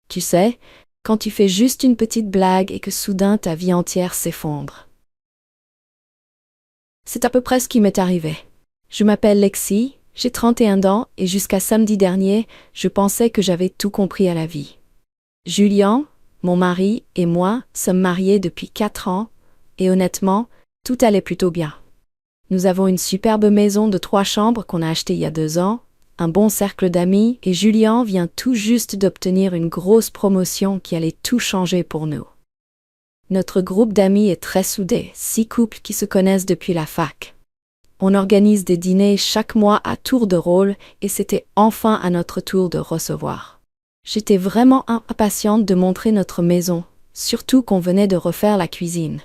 Tu sais, quand tu fais juste une petite blague et que soudain ta vie entière s'effondre. C'est à peu près ce qui m'est arrivé. Je m'appelle Lexi, j'ai 31 ans et jusqu'à samedi dernier, je pensais que j'avais tout compris à la vie. Julian, mon mari et moi sommes mariés depuis 4 ans et honnêtement, tout allait plutôt bien. Nous avons une superbe maison de 3 chambres qu'on a achetée il y a 2 ans, un bon cercle d'amis et Julian vient tout juste d'obtenir une grosse promotion qui allait tout changer pour nous. Notre groupe d'amis est très soudé, 6 couples qui se connaissent depuis la fac. On organise des dîners chaque mois à tour de rôle et c'était enfin à notre tour de recevoir. J'étais vraiment impatiente de montrer notre maison, surtout qu'on venait de refaire la cuisine.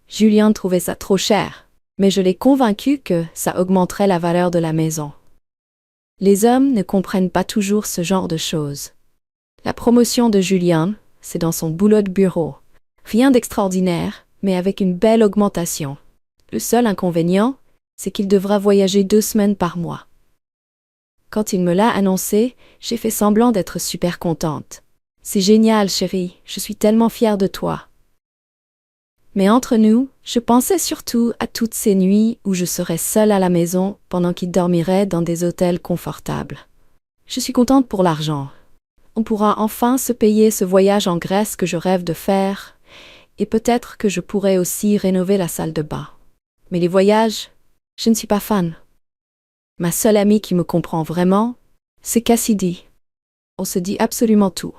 Julien trouvait ça trop cher, mais je l'ai convaincu que ça augmenterait la valeur de la maison. Les hommes ne comprennent pas toujours ce genre de choses. La promotion de Julien, c'est dans son boulot de bureau. Rien d'extraordinaire, mais avec une belle augmentation. Le seul inconvénient, c'est qu'il devra voyager 2 semaines par mois. Quand il me l'a annoncé, j'ai fait semblant d'être super contente. C'est génial, chérie, je suis tellement fière de toi. Mais entre nous, je pensais surtout à toutes ces nuits où je serais seule à la maison pendant qu'il dormirait dans des hôtels confortables. Je suis contente pour l'argent. On pourra enfin se payer ce voyage en Grèce que je rêve de faire, et peut-être que je pourrais aussi rénover la salle de bain. Mais les voyages, je ne suis pas fan. Ma seule amie qui me comprend vraiment, c'est Cassidy. On se dit absolument tout.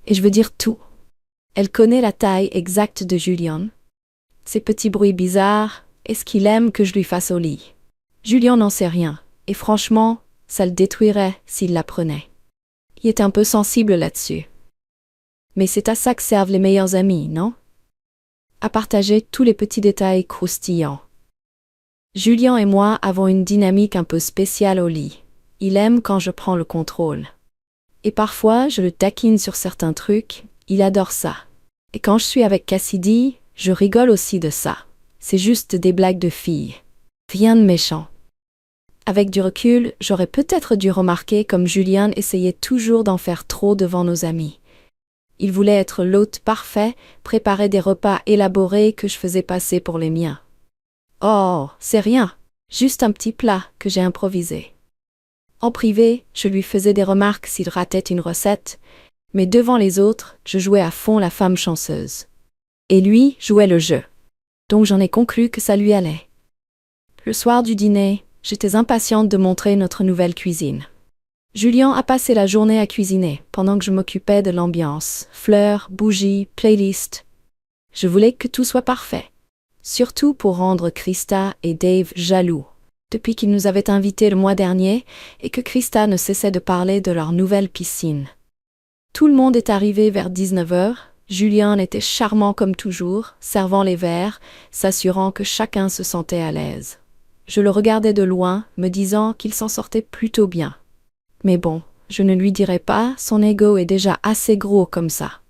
Et je veux dire tout. Elle connaît la taille exacte de Julian, ses petits bruits bizarres, et ce qu'il aime que je lui fasse au lit. Julian n'en sait rien, et franchement, ça le détruirait s'il l'apprenait. Il est un peu sensible là-dessus. Mais c'est à ça que servent les meilleurs amis, non? À partager tous les petits détails croustillants. Julian et moi avons une dynamique un peu spéciale au lit. Il aime quand je prends le contrôle. Et parfois, je le taquine sur certains trucs, il adore ça. Et quand je suis avec Cassidy, je rigole aussi de ça. C'est juste des blagues de filles. Rien de méchant. Avec du recul, j'aurais peut-être dû remarquer comme Julian essayait toujours d'en faire trop devant nos amis. Il voulait être l'hôte parfait, préparer des repas élaborés que je faisais passer pour les miens. Oh, c'est rien, juste un petit plat que j'ai improvisé. En privé, je lui faisais des remarques s'il ratait une recette, mais devant les autres, je jouais à fond la femme chanceuse. Et lui jouait le jeu. Donc j'en ai conclu que ça lui allait. Le soir du dîner, j'étais impatiente de montrer notre nouvelle cuisine. Julian a passé la journée à cuisiner, pendant que je m'occupais de l'ambiance, fleurs, bougies, playlist. Je voulais que tout soit parfait. Surtout pour rendre Krista et Dave jaloux, depuis qu'ils nous avaient invités le mois dernier et que Krista ne cessait de parler de leur nouvelle piscine. Tout le monde est arrivé vers 19h, Julian était charmant comme toujours, servant les verres, s'assurant que chacun se sentait à l'aise. Je le regardais de loin, me disant qu'il s'en sortait plutôt bien. Mais bon, je ne lui dirai pas, son ego est déjà assez gros comme ça.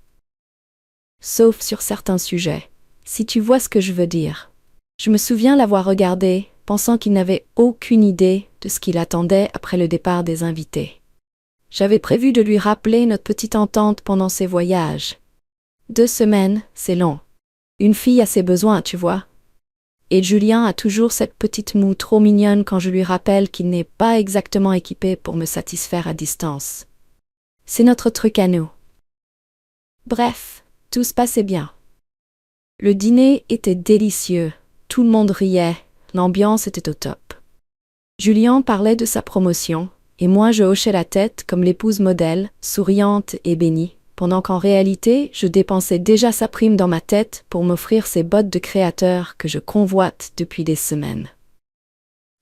Sauf sur certains sujets. Si tu vois ce que je veux dire. Je me souviens l'avoir regardé, pensant qu'il n'avait aucune idée de ce qu'il attendait après le départ des invités. J'avais prévu de lui rappeler notre petite entente pendant ses voyages. 2 semaines, c'est long. Une fille a ses besoins, tu vois. Et Julien a toujours cette petite moue trop mignonne quand je lui rappelle qu'il n'est pas exactement équipé pour me satisfaire à distance. C'est notre truc à nous. Bref, tout se passait bien. Le dîner était délicieux, tout le monde riait, l'ambiance était au top. Julien parlait de sa promotion, et moi je hochais la tête comme l'épouse modèle, souriante et bénie, pendant qu'en réalité je dépensais déjà sa prime dans ma tête pour m'offrir ces bottes de créateur que je convoite depuis des semaines.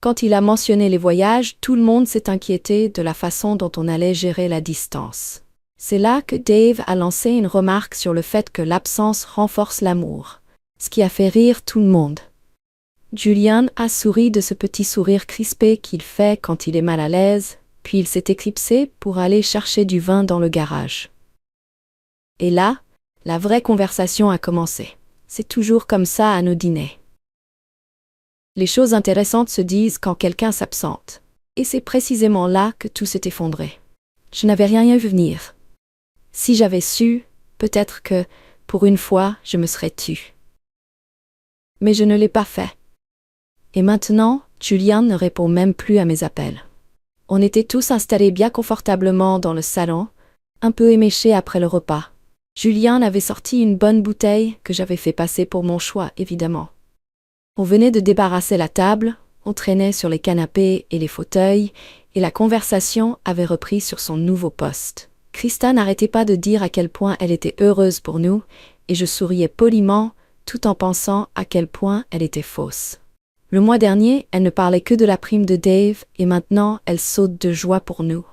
Quand il a mentionné les voyages, tout le monde s'est inquiété de la façon dont on allait gérer la distance. C'est là que Dave a lancé une remarque sur le fait que l'absence renforce l'amour, ce qui a fait rire tout le monde. Julian a souri de ce petit sourire crispé qu'il fait quand il est mal à l'aise, puis il s'est éclipsé pour aller chercher du vin dans le garage. Et là, la vraie conversation a commencé. C'est toujours comme ça à nos dîners. Les choses intéressantes se disent quand quelqu'un s'absente. Et c'est précisément là que tout s'est effondré. Je n'avais rien vu venir. Si j'avais su, peut-être que, pour une fois, je me serais tue. Mais je ne l'ai pas fait. Et maintenant, Julian ne répond même plus à mes appels. On était tous installés bien confortablement dans le salon, un peu éméchés après le repas. Julian avait sorti une bonne bouteille que j'avais fait passer pour mon choix, évidemment. On venait de débarrasser la table, on traînait sur les canapés et les fauteuils, et la conversation avait repris sur son nouveau poste. Krista n'arrêtait pas de dire à quel point elle était heureuse pour nous, et je souriais poliment, tout en pensant à quel point elle était fausse. Le mois dernier, elle ne parlait que de la prime de Dave, et maintenant, elle saute de joie pour nous.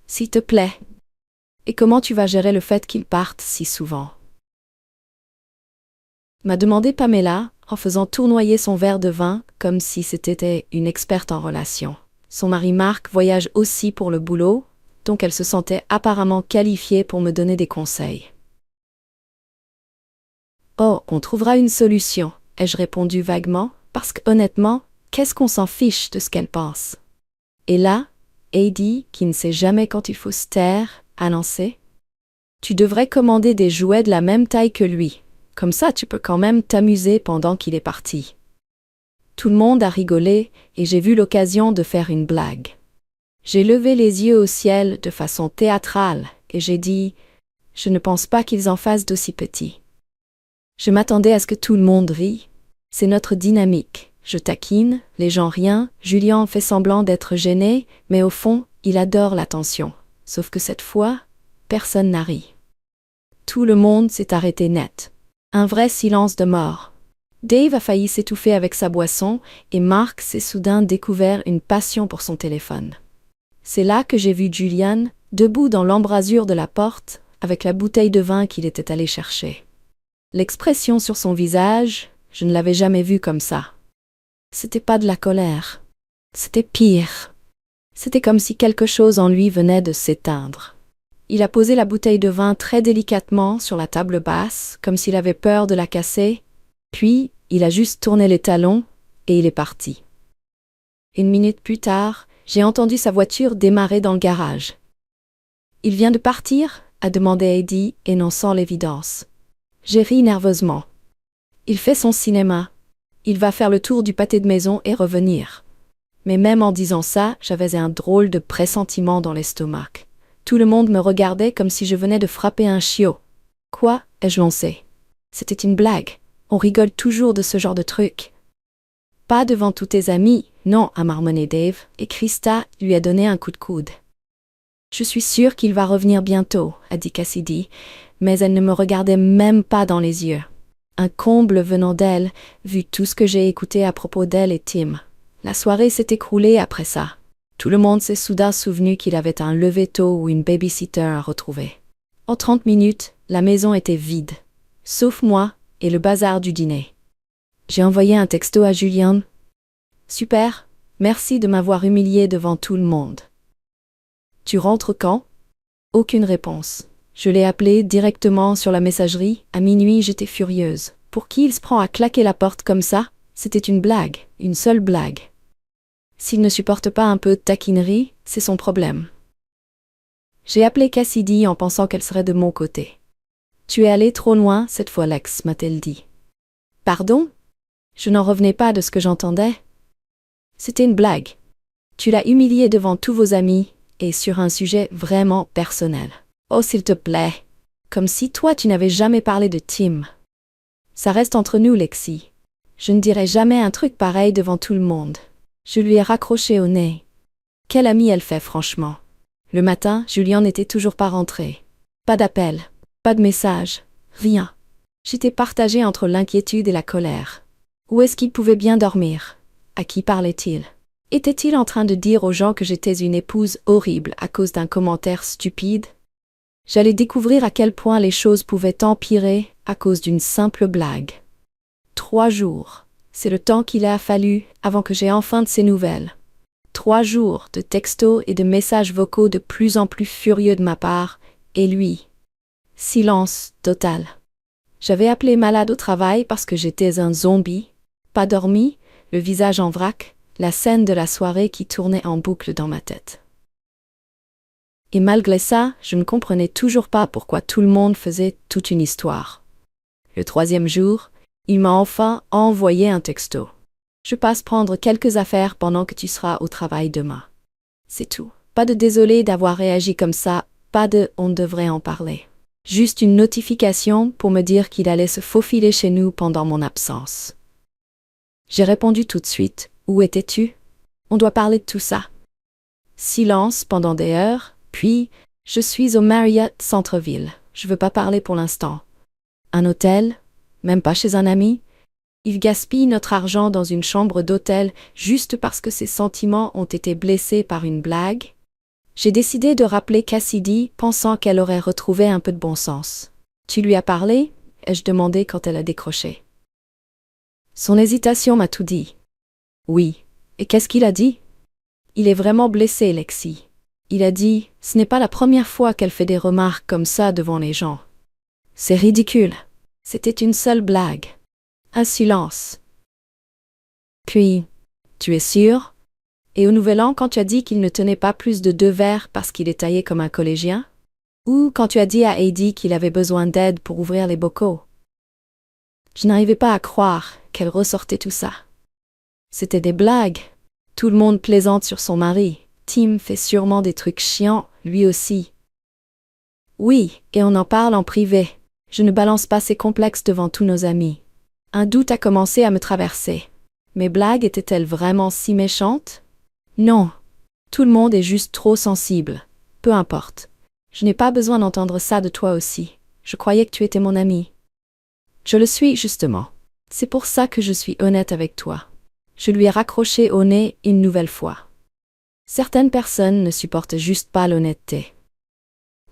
S'il te plaît. Et comment tu vas gérer le fait qu'il parte si souvent? M'a demandé Pamela, en faisant tournoyer son verre de vin, comme si c'était une experte en relations. Son mari Marc voyage aussi pour le boulot, donc elle se sentait apparemment qualifiée pour me donner des conseils. Oh, on trouvera une solution, ai-je répondu vaguement, parce que honnêtement, qu'est-ce qu'on s'en fiche de ce qu'elle pense? Et là, Heidi, qui ne sait jamais quand il faut se taire, a lancé. Tu devrais commander des jouets de la même taille que lui. Comme ça, tu peux quand même t'amuser pendant qu'il est parti. Tout le monde a rigolé et j'ai vu l'occasion de faire une blague. J'ai levé les yeux au ciel de façon théâtrale et j'ai dit « Je ne pense pas qu'ils en fassent d'aussi petits. » Je m'attendais à ce que tout le monde rie. C'est notre dynamique. Je taquine, les gens rient, Julian fait semblant d'être gêné, mais au fond, il adore l'attention. Sauf que cette fois, personne n'a ri. Tout le monde s'est arrêté net. Un vrai silence de mort. Dave a failli s'étouffer avec sa boisson et Mark s'est soudain découvert une passion pour son téléphone. C'est là que j'ai vu Julian, debout dans l'embrasure de la porte, avec la bouteille de vin qu'il était allé chercher. L'expression sur son visage, je ne l'avais jamais vue comme ça. C'était pas de la colère. C'était pire. C'était comme si quelque chose en lui venait de s'éteindre. Il a posé la bouteille de vin très délicatement sur la table basse, comme s'il avait peur de la casser, puis il a juste tourné les talons et il est parti. 1 minute plus tard, j'ai entendu sa voiture démarrer dans le garage. « Il vient de partir ?» a demandé Heidi, énonçant l'évidence. J'ai ri nerveusement. Il fait son cinéma. Il va faire le tour du pâté de maison et revenir. Mais même en disant ça, j'avais un drôle de pressentiment dans l'estomac. Tout le monde me regardait comme si je venais de frapper un chiot. Quoi, ai-je lancé? C'était une blague. On rigole toujours de ce genre de truc. Pas devant tous tes amis, non, a marmonné Dave, et Krista lui a donné un coup de coude. Je suis sûre qu'il va revenir bientôt, a dit Cassidy, mais elle ne me regardait même pas dans les yeux. Un comble venant d'elle, vu tout ce que j'ai écouté à propos d'elle et Tim. La soirée s'est écroulée après ça. Tout le monde s'est soudain souvenu qu'il avait un lever tôt ou une babysitter à retrouver. En 30 minutes, la maison était vide, sauf moi et le bazar du dîner. J'ai envoyé un texto à Julian. Super, merci de m'avoir humilié devant tout le monde. Tu rentres quand? Aucune réponse. Je l'ai appelé directement sur la messagerie. À minuit, j'étais furieuse. Pour qui il se prend à claquer la porte comme ça? C'était une blague, une seule blague. S'il ne supporte pas un peu de taquinerie, c'est son problème. J'ai appelé Cassidy en pensant qu'elle serait de mon côté. Tu es allé trop loin cette fois, Lex, m'a-t-elle dit. Pardon? Je n'en revenais pas de ce que j'entendais. C'était une blague. Tu l'as humilié devant tous vos amis, et sur un sujet vraiment personnel. Oh, s'il te plaît. Comme si toi tu n'avais jamais parlé de Tim. Ça reste entre nous, Lexi. Je ne dirai jamais un truc pareil devant tout le monde. Je lui ai raccroché au nez. Quelle amie elle fait, franchement. Le matin, Julian n'était toujours pas rentré. Pas d'appel, pas de message, rien. J'étais partagée entre l'inquiétude et la colère. Où est-ce qu'il pouvait bien dormir? À qui parlait-il? Était-il en train de dire aux gens que j'étais une épouse horrible à cause d'un commentaire stupide? J'allais découvrir à quel point les choses pouvaient empirer à cause d'une simple blague. 3 jours. C'est le temps qu'il a fallu avant que j'aie enfin de ses nouvelles. 3 jours de textos et de messages vocaux de plus en plus furieux de ma part, et lui. Silence total. J'avais appelé malade au travail parce que j'étais un zombie, pas dormi, le visage en vrac, la scène de la soirée qui tournait en boucle dans ma tête. Et malgré ça, je ne comprenais toujours pas pourquoi tout le monde faisait toute une histoire. Le 3e jour, il m'a enfin envoyé un texto. Je passe prendre quelques affaires pendant que tu seras au travail demain. C'est tout. Pas de désolé d'avoir réagi comme ça, pas de on devrait en parler. Juste une notification pour me dire qu'il allait se faufiler chez nous pendant mon absence. J'ai répondu tout de suite. Où étais-tu? On doit parler de tout ça. Silence pendant des heures, puis je suis au Marriott Centre-Ville. Je veux pas parler pour l'instant. Un hôtel? Même pas chez un ami? Il gaspille notre argent dans une chambre d'hôtel juste parce que ses sentiments ont été blessés par une blague? J'ai décidé de rappeler Cassidy, pensant qu'elle aurait retrouvé un peu de bon sens. Tu lui as parlé? Ai-je demandé quand elle a décroché. Son hésitation m'a tout dit. Oui. Et qu'est-ce qu'il a dit? Il est vraiment blessé, Lexi. Il a dit, ce n'est pas la première fois qu'elle fait des remarques comme ça devant les gens. C'est ridicule. C'était une seule blague. Un silence. Puis, tu es sûr? Et au Nouvel An, quand tu as dit qu'il ne tenait pas plus de 2 verres parce qu'il est taillé comme un collégien? Ou quand tu as dit à Heidi qu'il avait besoin d'aide pour ouvrir les bocaux? Je n'arrivais pas à croire qu'elle ressortait tout ça. C'était des blagues. Tout le monde plaisante sur son mari. Tim fait sûrement des trucs chiants, lui aussi. Oui, et on en parle en privé. Je ne balance pas ces complexes devant tous nos amis. Un doute a commencé à me traverser. Mes blagues étaient-elles vraiment si méchantes? Non. Tout le monde est juste trop sensible. Peu importe. Je n'ai pas besoin d'entendre ça de toi aussi. Je croyais que tu étais mon ami. Je le suis, justement. C'est pour ça que je suis honnête avec toi. Je lui ai raccroché au nez une nouvelle fois. Certaines personnes ne supportent juste pas l'honnêteté.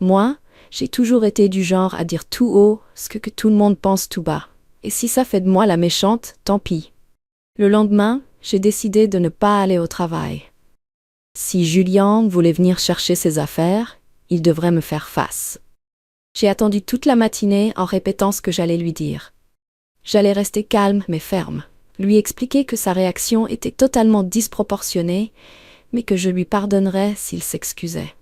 Moi, j'ai toujours été du genre à dire tout haut ce que tout le monde pense tout bas. Et si ça fait de moi la méchante, tant pis. Le lendemain, j'ai décidé de ne pas aller au travail. Si Julian voulait venir chercher ses affaires, il devrait me faire face. J'ai attendu toute la matinée en répétant ce que j'allais lui dire. J'allais rester calme mais ferme, lui expliquer que sa réaction était totalement disproportionnée, mais que je lui pardonnerais s'il s'excusait.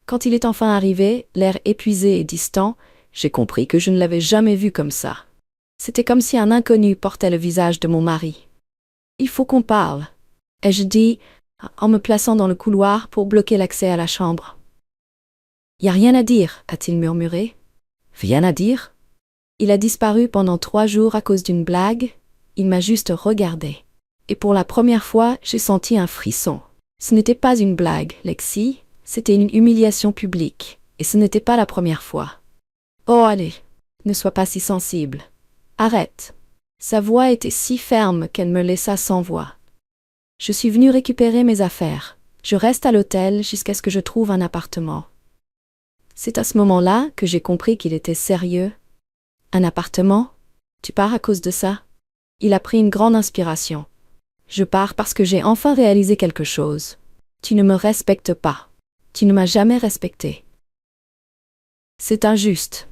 Quand il est enfin arrivé, l'air épuisé et distant, j'ai compris que je ne l'avais jamais vu comme ça. C'était comme si un inconnu portait le visage de mon mari. « Il faut qu'on parle », ai-je dit, en me plaçant dans le couloir pour bloquer l'accès à la chambre. « Y a rien à dire », a-t-il murmuré. « Rien à dire ?» Il a disparu pendant 3 jours à cause d'une blague. Il m'a juste regardé. Et pour la première fois, j'ai senti un frisson. Ce n'était pas une blague, Lexi. C'était une humiliation publique. Et ce n'était pas la première fois. Oh allez, ne sois pas si sensible. Arrête. Sa voix était si ferme qu'elle me laissa sans voix. Je suis venue récupérer mes affaires. Je reste à l'hôtel jusqu'à ce que je trouve un appartement. C'est à ce moment-là que j'ai compris qu'il était sérieux. Un appartement? Tu pars à cause de ça? Il a pris une grande inspiration. Je pars parce que j'ai enfin réalisé quelque chose. Tu ne me respectes pas. Tu ne m'as jamais respecté. C'est injuste.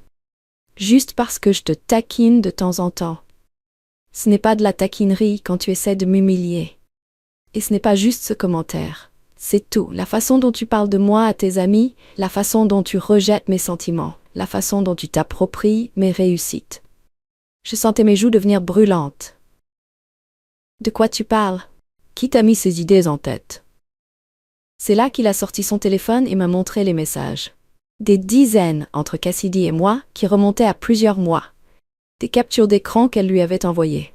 Juste parce que je te taquine de temps en temps. Ce n'est pas de la taquinerie quand tu essaies de m'humilier. Et ce n'est pas juste ce commentaire. C'est tout. La façon dont tu parles de moi à tes amis, la façon dont tu rejettes mes sentiments, la façon dont tu t'appropries mes réussites. Je sentais mes joues devenir brûlantes. De quoi tu parles? Qui t'a mis ces idées en tête? C'est là qu'il a sorti son téléphone et m'a montré les messages. Des dizaines entre Cassidy et moi qui remontaient à plusieurs mois. Des captures d'écran qu'elle lui avait envoyées.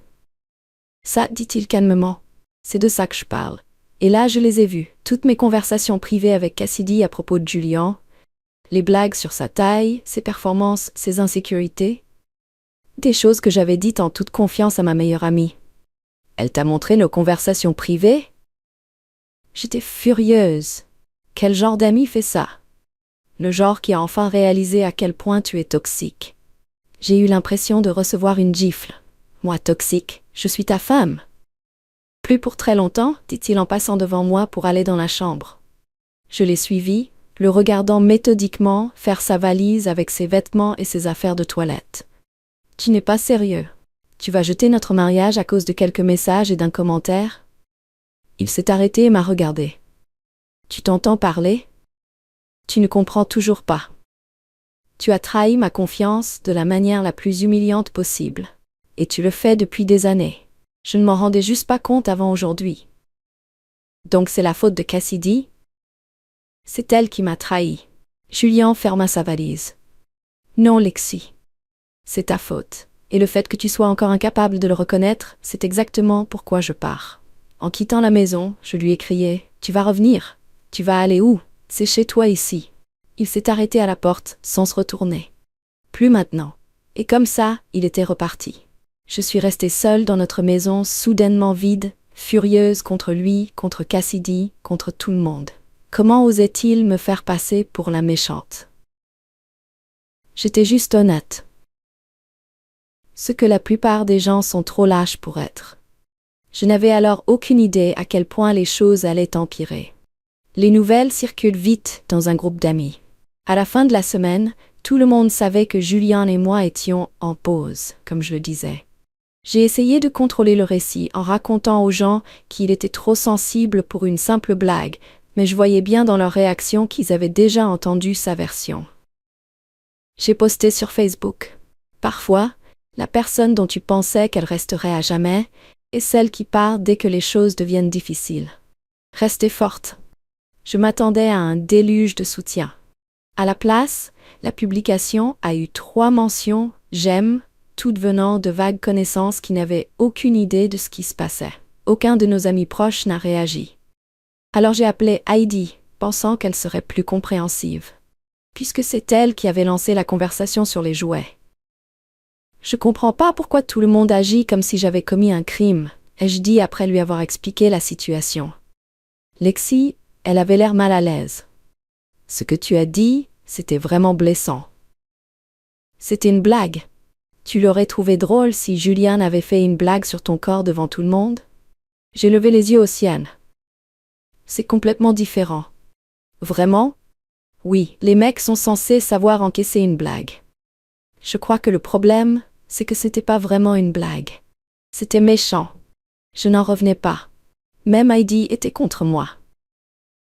Ça, dit-il calmement, c'est de ça que je parle. Et là, je les ai vues, toutes mes conversations privées avec Cassidy à propos de Julian, les blagues sur sa taille, ses performances, ses insécurités. Des choses que j'avais dites en toute confiance à ma meilleure amie. Elle t'a montré nos conversations privées? J'étais furieuse. Quel genre d'ami fait ça? Le genre qui a enfin réalisé à quel point tu es toxique. J'ai eu l'impression de recevoir une gifle. Moi toxique, je suis ta femme. Plus pour très longtemps, dit-il en passant devant moi pour aller dans la chambre. Je l'ai suivi, le regardant méthodiquement faire sa valise avec ses vêtements et ses affaires de toilette. Tu n'es pas sérieux. Tu vas jeter notre mariage à cause de quelques messages et d'un commentaire? Il s'est arrêté et m'a regardé. Tu t'entends parler? Tu ne comprends toujours pas. Tu as trahi ma confiance de la manière la plus humiliante possible. Et tu le fais depuis des années. Je ne m'en rendais juste pas compte avant aujourd'hui. Donc c'est la faute de Cassidy? C'est elle qui m'a trahi. Julian ferma sa valise. Non, Lexi. C'est ta faute. Et le fait que tu sois encore incapable de le reconnaître, c'est exactement pourquoi je pars. En quittant la maison, je lui ai crié « Tu vas revenir. Tu vas aller où? C'est chez toi ici. » Il s'est arrêté à la porte, sans se retourner. Plus maintenant. Et comme ça, il était reparti. Je suis restée seule dans notre maison, soudainement vide, furieuse contre lui, contre Cassidy, contre tout le monde. Comment osait-il me faire passer pour la méchante? J'étais juste honnête. Ce que la plupart des gens sont trop lâches pour être. Je n'avais alors aucune idée à quel point les choses allaient empirer. Les nouvelles circulent vite dans un groupe d'amis. À la fin de la semaine, tout le monde savait que Julian et moi étions en pause, comme je le disais. J'ai essayé de contrôler le récit en racontant aux gens qu'il était trop sensible pour une simple blague, mais je voyais bien dans leur réaction qu'ils avaient déjà entendu sa version. J'ai posté sur Facebook. Parfois, la personne dont tu pensais qu'elle resterait à jamais est celle qui part dès que les choses deviennent difficiles. Restez forte. Je m'attendais à un déluge de soutien. À la place, la publication a eu 3 mentions « j'aime », toutes venant de vagues connaissances qui n'avaient aucune idée de ce qui se passait. Aucun de nos amis proches n'a réagi. Alors j'ai appelé Heidi, pensant qu'elle serait plus compréhensive, puisque c'est elle qui avait lancé la conversation sur les jouets. Je comprends pas pourquoi tout le monde agit comme si j'avais commis un crime, ai-je dit après lui avoir expliqué la situation. Lexi, elle avait l'air mal à l'aise. Ce que tu as dit, c'était vraiment blessant. C'était une blague. Tu l'aurais trouvé drôle si Julian avait fait une blague sur ton corps devant tout le monde? J'ai levé les yeux au ciel. C'est complètement différent. Vraiment? Oui, les mecs sont censés savoir encaisser une blague. Je crois que le problème, c'est que c'était pas vraiment une blague. C'était méchant. Je n'en revenais pas. Même Heidi était contre moi.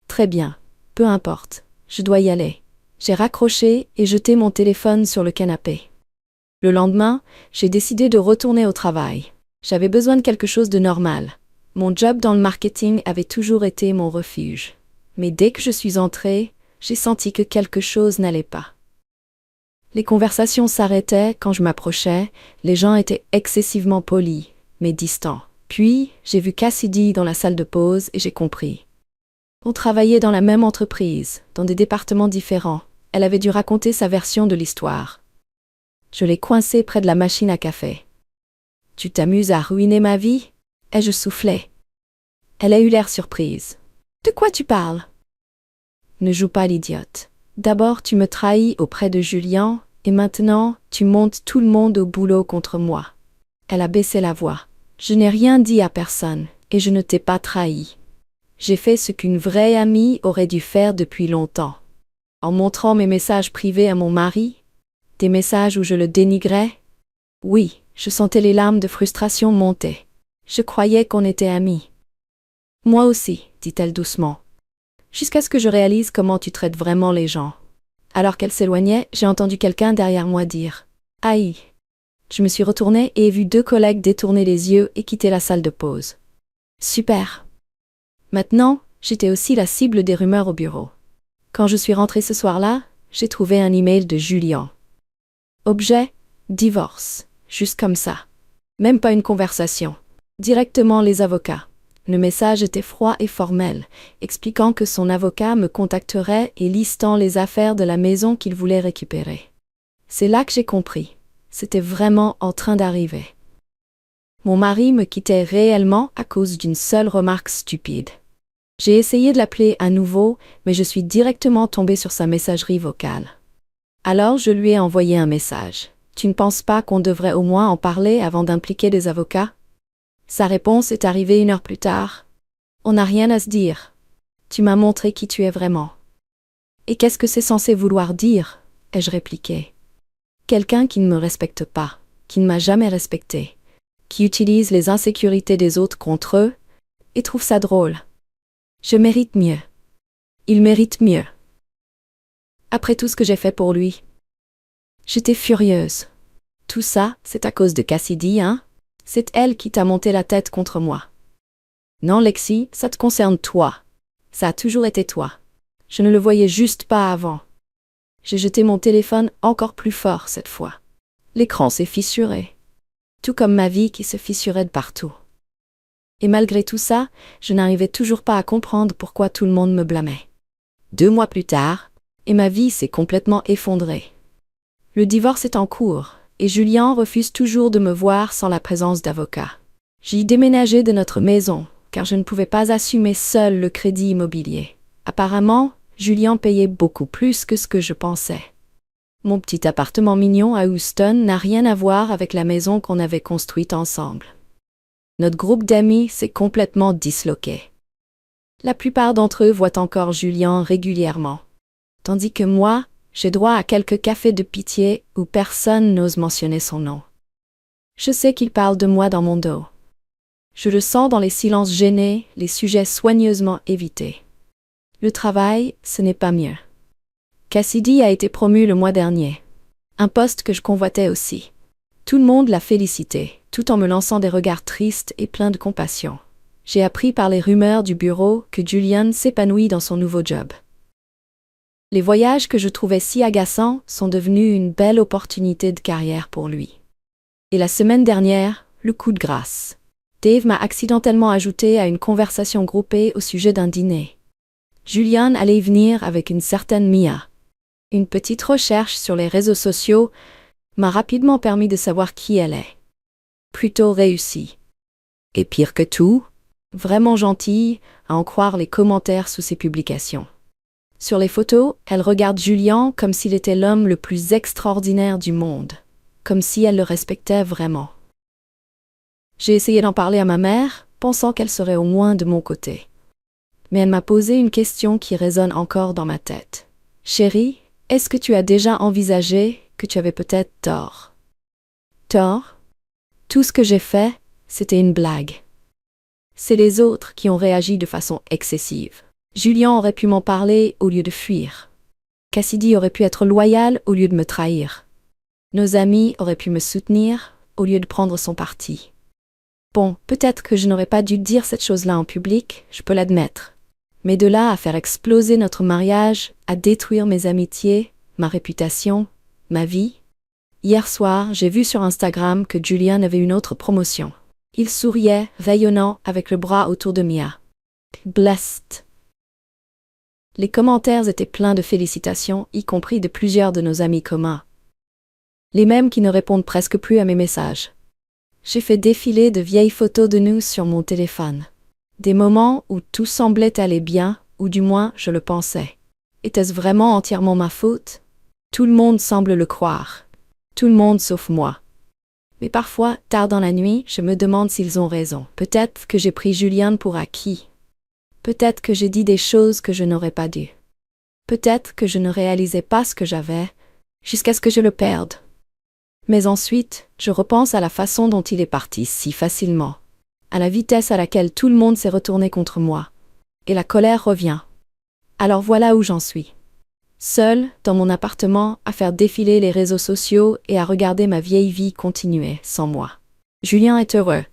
Très bien, peu importe, je dois y aller. J'ai raccroché et jeté mon téléphone sur le canapé. Le lendemain, j'ai décidé de retourner au travail. J'avais besoin de quelque chose de normal. Mon job dans le marketing avait toujours été mon refuge. Mais dès que je suis entrée, j'ai senti que quelque chose n'allait pas. Les conversations s'arrêtaient quand je m'approchais, les gens étaient excessivement polis, mais distants. Puis, j'ai vu Cassidy dans la salle de pause et j'ai compris. On travaillait dans la même entreprise, dans des départements différents. Elle avait dû raconter sa version de l'histoire. Je l'ai coincée près de la machine à café. « Tu t'amuses à ruiner ma vie ?» ai-je soufflé. Elle a eu l'air surprise. « De quoi tu parles ?» Ne joue pas l'idiote. D'abord tu me trahis auprès de Julian, et maintenant tu montes tout le monde au boulot contre moi. Elle a baissé la voix. Je n'ai rien dit à personne, et je ne t'ai pas trahi. J'ai fait ce qu'une vraie amie aurait dû faire depuis longtemps. En montrant mes messages privés à mon mari, des messages où je le dénigrais. Oui, je sentais les larmes de frustration monter. Je croyais qu'on était amis. Moi aussi, dit-elle doucement. Jusqu'à ce que je réalise comment tu traites vraiment les gens. Alors qu'elle s'éloignait, j'ai entendu quelqu'un derrière moi dire « Aïe !» Je me suis retournée et ai vu 2 collègues détourner les yeux et quitter la salle de pause. Super. Maintenant, j'étais aussi la cible des rumeurs au bureau. Quand je suis rentrée ce soir-là, j'ai trouvé un email de Julian. Objet, divorce. Juste comme ça. Même pas une conversation. Directement les avocats. Le message était froid et formel, expliquant que son avocat me contacterait et listant les affaires de la maison qu'il voulait récupérer. C'est là que j'ai compris. C'était vraiment en train d'arriver. Mon mari me quittait réellement à cause d'une seule remarque stupide. J'ai essayé de l'appeler à nouveau, mais je suis directement tombée sur sa messagerie vocale. Alors je lui ai envoyé un message. « Tu ne penses pas qu'on devrait au moins en parler avant d'impliquer des avocats ?» Sa réponse est arrivée 1 heure plus tard. « On n'a rien à se dire. Tu m'as montré qui tu es vraiment. » « Et qu'est-ce que c'est censé vouloir dire ?» ai-je répliqué. « Quelqu'un qui ne me respecte pas, qui ne m'a jamais respecté, qui utilise les insécurités des autres contre eux, et trouve ça drôle. Je mérite mieux. Il mérite mieux. » Après tout ce que j'ai fait pour lui. J'étais furieuse. Tout ça, c'est à cause de Cassidy, hein? C'est elle qui t'a monté la tête contre moi. Non, Lexi, ça te concerne toi. Ça a toujours été toi. Je ne le voyais juste pas avant. J'ai jeté mon téléphone encore plus fort cette fois. L'écran s'est fissuré. Tout comme ma vie qui se fissurait de partout. Et malgré tout ça, je n'arrivais toujours pas à comprendre pourquoi tout le monde me blâmait. 2 mois plus tard, et ma vie s'est complètement effondrée. Le divorce est en cours, et Julien refuse toujours de me voir sans la présence d'avocat. J'ai déménagé de notre maison, car je ne pouvais pas assumer seul le crédit immobilier. Apparemment, Julien payait beaucoup plus que ce que je pensais. Mon petit appartement mignon à Houston n'a rien à voir avec la maison qu'on avait construite ensemble. Notre groupe d'amis s'est complètement disloqué. La plupart d'entre eux voient encore Julien régulièrement. Tandis que moi, j'ai droit à quelques cafés de pitié où personne n'ose mentionner son nom. Je sais qu'ils parlent de moi dans mon dos. Je le sens dans les silences gênés, les sujets soigneusement évités. Le travail, ce n'est pas mieux. Cassidy a été promu le mois dernier. Un poste que je convoitais aussi. Tout le monde l'a félicité, tout en me lançant des regards tristes et pleins de compassion. J'ai appris par les rumeurs du bureau que Julian s'épanouit dans son nouveau job. Les voyages que je trouvais si agaçants sont devenus une belle opportunité de carrière pour lui. Et la semaine dernière, le coup de grâce. Dave m'a accidentellement ajouté à une conversation groupée au sujet d'un dîner. Julian allait y venir avec une certaine Mia. Une petite recherche sur les réseaux sociaux m'a rapidement permis de savoir qui elle est. Plutôt réussie. Et pire que tout, vraiment gentille, à en croire les commentaires sous ses publications. Sur les photos, elle regarde Julian comme s'il était l'homme le plus extraordinaire du monde, comme si elle le respectait vraiment. J'ai essayé d'en parler à ma mère, pensant qu'elle serait au moins de mon côté. Mais elle m'a posé une question qui résonne encore dans ma tête. Chérie, est-ce que tu as déjà envisagé que tu avais peut-être tort? Tort? Tout ce que j'ai fait, c'était une blague. C'est les autres qui ont réagi de façon excessive. Julian aurait pu m'en parler au lieu de fuir. Cassidy aurait pu être loyal au lieu de me trahir. Nos amis auraient pu me soutenir au lieu de prendre son parti. Bon, peut-être que je n'aurais pas dû dire cette chose-là en public, je peux l'admettre. Mais de là à faire exploser notre mariage, à détruire mes amitiés, ma réputation, ma vie. Hier soir, j'ai vu sur Instagram que Julian avait une autre promotion. Il souriait, rayonnant, avec le bras autour de Mia. Blessed. Les commentaires étaient pleins de félicitations, y compris de plusieurs de nos amis communs. Les mêmes qui ne répondent presque plus à mes messages. J'ai fait défiler de vieilles photos de nous sur mon téléphone. Des moments où tout semblait aller bien, ou du moins je le pensais. Était-ce vraiment entièrement ma faute? Tout le monde semble le croire. Tout le monde sauf moi. Mais parfois, tard dans la nuit, je me demande s'ils ont raison. Peut-être que j'ai pris Julian pour acquis. Peut-être que j'ai dit des choses que je n'aurais pas dû. Peut-être que je ne réalisais pas ce que j'avais, jusqu'à ce que je le perde. Mais ensuite, je repense à la façon dont il est parti si facilement, à la vitesse à laquelle tout le monde s'est retourné contre moi. Et la colère revient. Alors voilà où j'en suis. Seule, dans mon appartement, à faire défiler les réseaux sociaux et à regarder ma vieille vie continuer sans moi. Julien est heureux.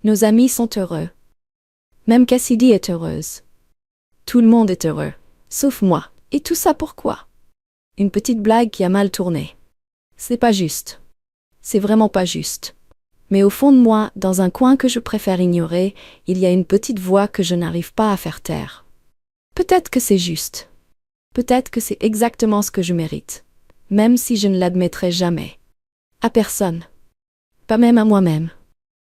Nos amis sont heureux. Même Cassidy est heureuse. Tout le monde est heureux, sauf moi. Et tout ça pourquoi? Une petite blague qui a mal tourné. C'est pas juste. C'est vraiment pas juste. Mais au fond de moi, dans un coin que je préfère ignorer, il y a une petite voix que je n'arrive pas à faire taire. Peut-être que c'est juste. Peut-être que c'est exactement ce que je mérite. Même si je ne l'admettrai jamais. À personne. Pas même à moi-même.